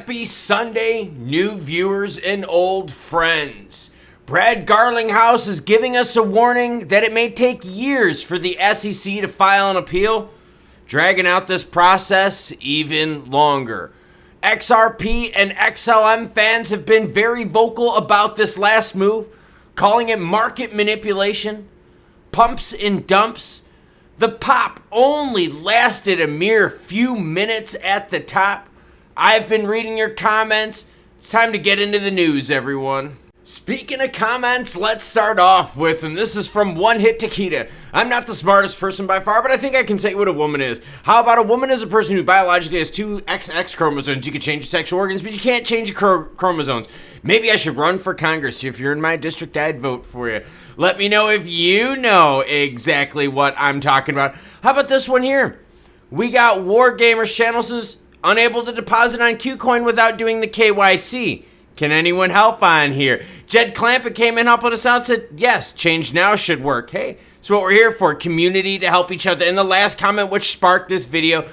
Happy Sunday, new viewers and old friends. Brad Garlinghouse is giving us a warning that it may take years for the SEC to file an appeal, dragging out this process even longer. XRP and XLM fans have been very vocal about this last move, calling it market manipulation, pumps and dumps. The pop only lasted a mere few minutes at the top. I've been reading your comments. It's time to get into the news, everyone. Speaking of comments, let's start off with, and this is from One Hit Takita. I'm not the smartest person by far, but I think I can say what a woman is. How about a woman is a person who biologically has two XX chromosomes. You can change your sexual organs, but you can't change your chromosomes. Maybe I should run for Congress. If you're in my district, I'd vote for you. Let me know if you know exactly what I'm talking about. How about this one here? We got Wargamers channels unable to deposit on Qcoin without doing the KYC. Can anyone help on here? Jed Clampett came in, helping us out, said, yes, change now should work. Hey, that's what we're here for, community to help each other. And the last comment which sparked this video,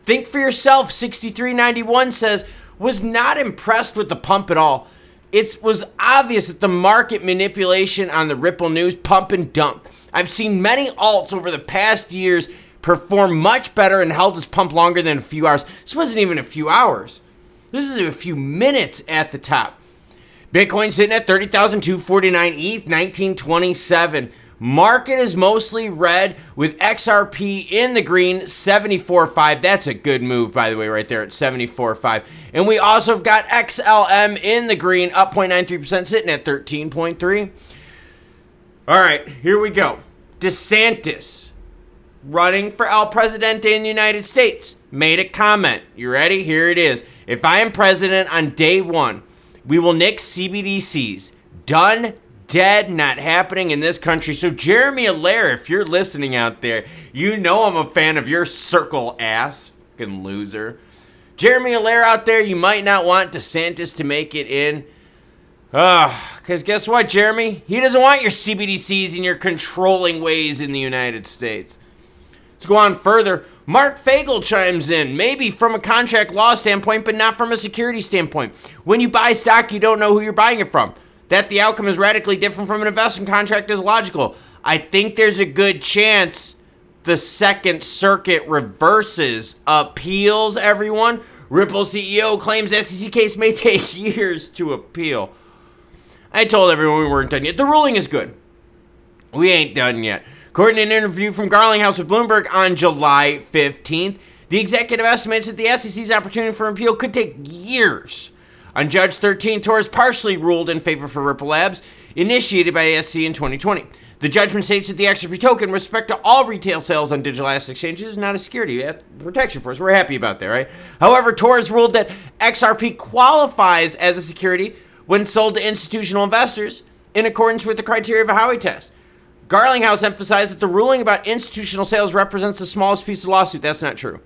think for yourself, 6391 says, was not impressed with the pump at all. It was obvious that the market manipulation on the Ripple news, pump and dump. I've seen many alts over the past years perform much better and held this pump longer than a few hours. This wasn't even a few hours. This is a few minutes at the top. Bitcoin sitting at 30,249 ETH, 1927. Market is mostly red with XRP in the green, 74.5. That's a good move, by the way, right there at 74.5. And we also have got XLM in the green, up 0.93%, sitting at 13.3. All right, here we go. DeSantis, running for El Presidente in the United States, made a comment. You ready? Here it is. If I am president on day one, we will nix CBDCs. Done, dead, not happening in this country. So Jeremy Allaire, if you're listening out there, you know I'm a fan of your circle ass. Fucking loser. Jeremy Allaire out there, you might not want DeSantis to make it in. Because guess what, Jeremy? He doesn't want your CBDCs and your controlling ways in the United States. Let's go on further. Mark Fagel chimes in, maybe from a contract law standpoint, but not from a security standpoint. When you buy stock, you don't know who you're buying it from. That the outcome is radically different from an investment contract is logical. I think there's a good chance the Second Circuit reverses appeals, everyone. Ripple CEO claims SEC case may take years to appeal. I told everyone we weren't done yet. The ruling is good. We ain't done yet. According to an interview from Garlinghouse with Bloomberg on July 15th, the executive estimates that the SEC's opportunity for appeal could take years. On Judge 13, Torres partially ruled in favor for Ripple Labs, initiated by the SEC in 2020. The judgment states that the XRP token, with respect to all retail sales on digital asset exchanges, is not a security. Protection for us. We're happy about that, right? However, Torres ruled that XRP qualifies as a security when sold to institutional investors in accordance with the criteria of a Howey test. Garlinghouse emphasized that the ruling about institutional sales represents the smallest piece of the lawsuit. That's not true.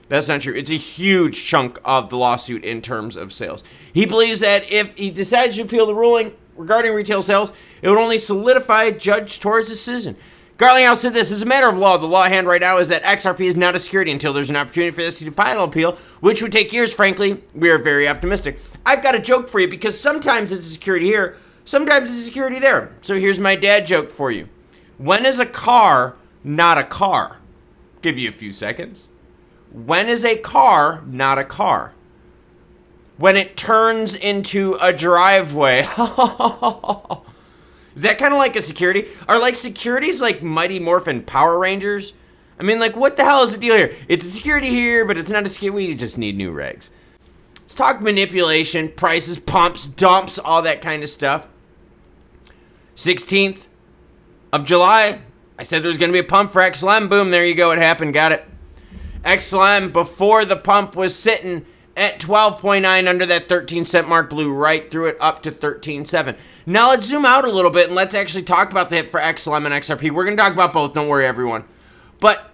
That's not true. It's a huge chunk of the lawsuit in terms of sales. He believes that if he decides to appeal the ruling regarding retail sales, it would only solidify Judge Torres' decision. Garlinghouse said this, as a matter of law, the law at hand right now is that XRP is not a security until there's an opportunity for the SEC to file an appeal, which would take years, frankly. We are very optimistic. I've got a joke for you because sometimes it's a security here, sometimes it's a security there. So here's my dad joke for you. When is a car not a car? Give you a few seconds. When is a car not a car? When it turns into a driveway. Is that kind of like a security? Are like securities like Mighty Morphin Power Rangers? I mean, like, what the hell is the deal here? It's a security here, but it's not a security. We just need new regs. Let's talk manipulation, prices, pumps, dumps, all that kind of stuff. 16th of July, I said there was going to be a pump for XLM. Boom, there you go. It happened. Got it. XLM, before the pump, was sitting at 12.9 under that 13-cent mark, blew right through it up to 13.7. Now let's zoom out a little bit and let's actually talk about the hit for XLM and XRP. We're going to talk about both. Don't worry, everyone. But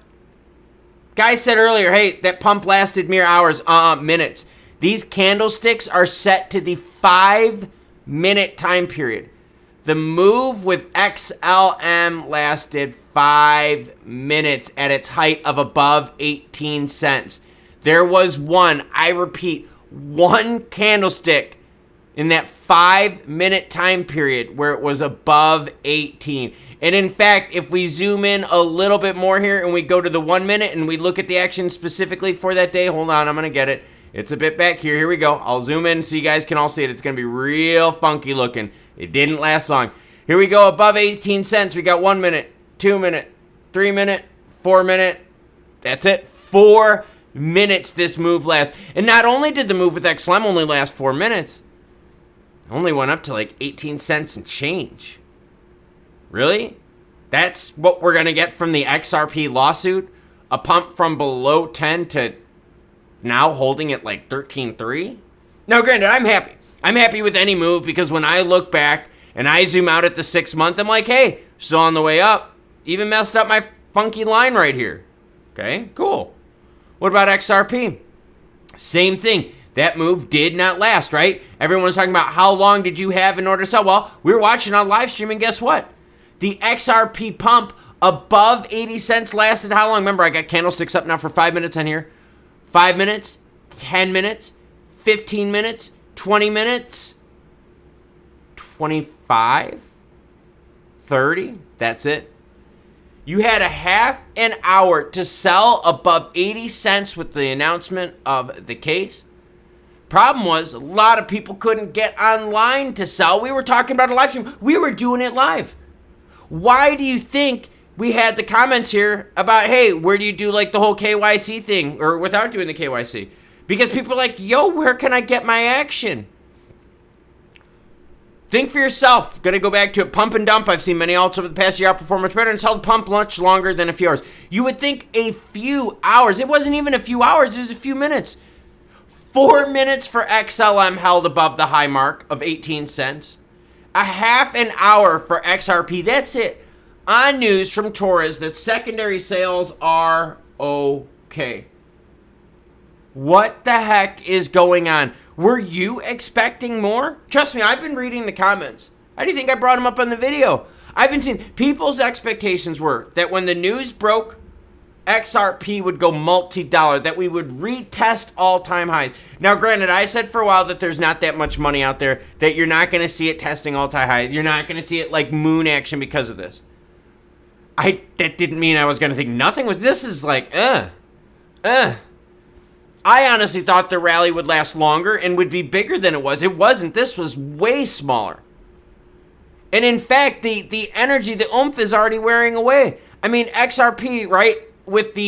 guy said earlier, hey, that pump lasted mere hours, minutes. These candlesticks are set to the 5-minute time period. The move with XLM lasted 5 minutes at its height of above 18 cents. There was one, I repeat, one candlestick in that 5-minute time period where it was above 18. And in fact, if we zoom in a little bit more here and we go to the 1 minute and we look at the action specifically for that day, hold on, I'm going to get it. It's a bit back here. Here we go. I'll zoom in so you guys can all see it. It's going to be real funky looking. It didn't last long. Here we go, above 18 cents. We got 1 minute, 2 minute, 3 minute, 4 minute. That's it. 4 minutes this move lasts. And not only did the move with XLM only last 4 minutes, it only went up to like 18 cents and change. Really? That's what we're going to get from the XRP lawsuit? A pump from below 10 to now holding at like 13.3? Now, granted, I'm happy. I'm happy with any move because when I look back and I zoom out at the 6 month, I'm like, hey, still on the way up. Even messed up my funky line right here. Okay, cool. What about XRP? Same thing. That move did not last, right? Everyone's talking about how long did you have in order to sell? Well, we were watching on live stream, and guess what? The XRP pump above 80 cents lasted how long? Remember, I got candlesticks up now for 5 minutes on here. 5 minutes, 10 minutes, 15 minutes, 20 minutes, 25, 30. That's it. You had a half an hour to sell above 80 cents with the announcement of the case. Problem was, a lot of people couldn't get online to sell. We were talking about a live stream. We were doing it live. Why do you think we had the comments here about, hey, where do you do like the whole KYC thing or without doing the KYC? Because people are like, yo, where can I get my action? Think for yourself. Going to go back to it. Pump and dump. I've seen many alts over the past year outperform much better and it's held pump much longer than a few hours. You would think a few hours. It wasn't even a few hours. It was a few minutes. 4 minutes for XLM held above the high mark of 18 cents. A half an hour for XRP. That's it. On news from Torres that secondary sales are okay. What the heck is going on? Were you expecting more? Trust me, I've been reading the comments. How do you think I brought them up on the video? I've been seeing people's expectations were that when the news broke, XRP would go multi-dollar, that we would retest all-time highs. Now, granted, I said for a while that there's not that much money out there, that you're not going to see it testing all-time highs. You're not going to see it like moon action because of this. That didn't mean I was going to think nothing was. This is like, I honestly thought the rally would last longer and would be bigger than it was. It wasn't. This was way smaller. And in fact, the energy, the oomph is already wearing away. I mean, XRP, right? With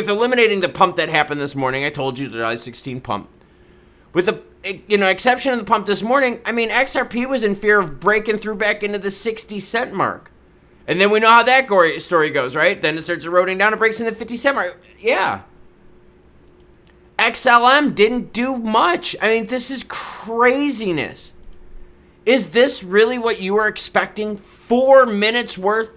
eliminating the pump that happened this morning, I told you the July 16 pump. With the exception of the pump this morning, I mean, XRP was in fear of breaking through back into the 60 cent mark. And then we know how that story goes, right? Then it starts eroding down, it breaks in the 50 cent mark. Yeah. XLM didn't do much. I mean, this is craziness. Is this really what you were expecting? 4 minutes worth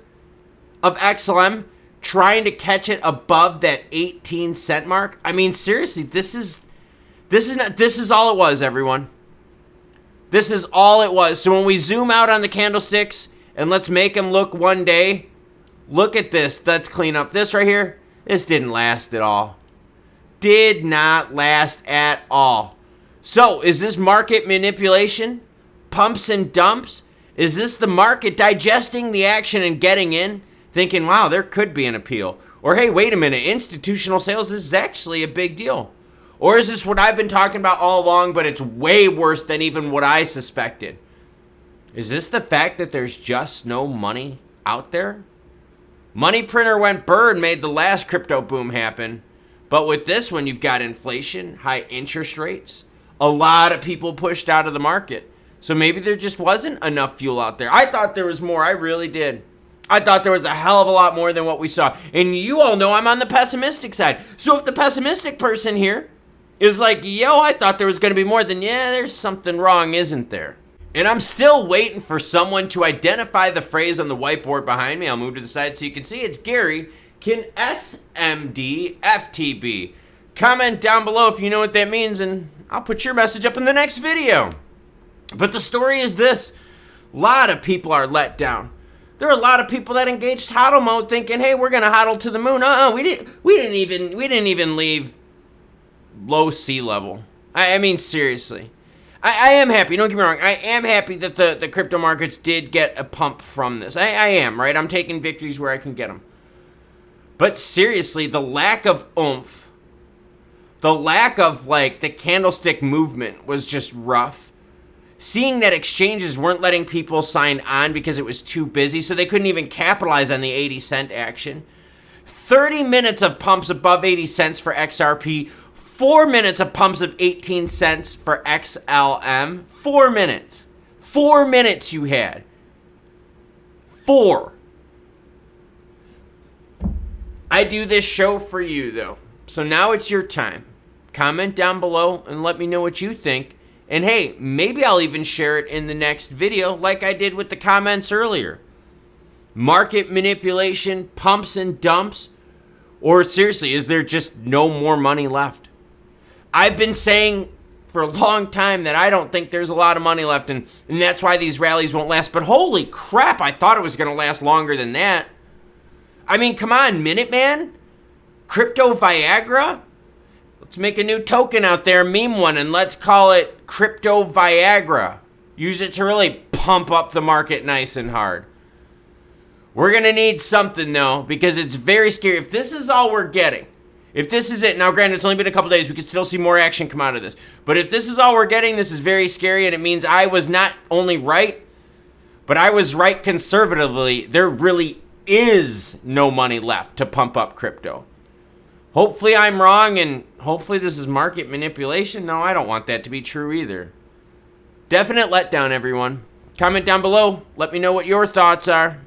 of XLM trying to catch it above that 18 cent mark? I mean, seriously, this is all it was, everyone. This is all it was. So when we zoom out on the candlesticks and let's make them look one day, look at this. Let's clean up this right here. This didn't last at all. Did not last at all. So is this market manipulation? Pumps and dumps? Is this the market digesting the action and getting in? Thinking, wow, there could be an appeal. Or, hey, wait a minute, institutional sales is actually a big deal. Or is this what I've been talking about all along, but it's way worse than even what I suspected? Is this the fact that there's just no money out there? Money printer went burr and made the last crypto boom happen. But with this one, you've got inflation, high interest rates, a lot of people pushed out of the market. So maybe there just wasn't enough fuel out there. I thought there was more. I really did. I thought there was a hell of a lot more than what we saw. And you all know I'm on the pessimistic side. So if the pessimistic person here is like, yo, I thought there was going to be more, then yeah, there's something wrong, isn't there? And I'm still waiting for someone to identify the phrase on the whiteboard behind me. I'll move to the side so you can see. It's Gary. Can SMD FTB? Comment down below if you know what that means, and I'll put your message up in the next video. But the story is this. A lot of people are let down. There are a lot of people that engaged hodl mode thinking, hey, we're going to hodl to the moon. We didn't even leave low sea level. I mean, seriously. I am happy. Don't get me wrong. I am happy that the crypto markets did get a pump from this. I am, right? I'm taking victories where I can get them. But seriously, the lack of oomph, the lack of, like, the candlestick movement was just rough. Seeing that exchanges weren't letting people sign on because it was too busy, so they couldn't even capitalize on the 80-cent action. 30 minutes of pumps above 80 cents for XRP. 4 minutes of pumps of 18 cents for XLM. 4 minutes. 4 minutes you had. 4. I do this show for you, though. So now it's your time. Comment down below and let me know what you think. And hey, maybe I'll even share it in the next video like I did with the comments earlier. Market manipulation, pumps and dumps. Or seriously, is there just no more money left? I've been saying for a long time that I don't think there's a lot of money left, and that's why these rallies won't last. But holy crap, I thought it was going to last longer than that. I mean, come on, Minuteman? Crypto Viagra? Let's make a new token out there, meme one, and let's call it Crypto Viagra. Use it to really pump up the market nice and hard. We're going to need something, though, because it's very scary. If this is all we're getting, if this is it, now granted, it's only been a couple days, we could still see more action come out of this. But if this is all we're getting, this is very scary, and it means I was not only right, but I was right conservatively. There really is no money left to pump up crypto. Hopefully I'm wrong, and hopefully this is market manipulation. No, I don't want that to be true either. Definite letdown, everyone. Comment down below. Let me know what your thoughts are.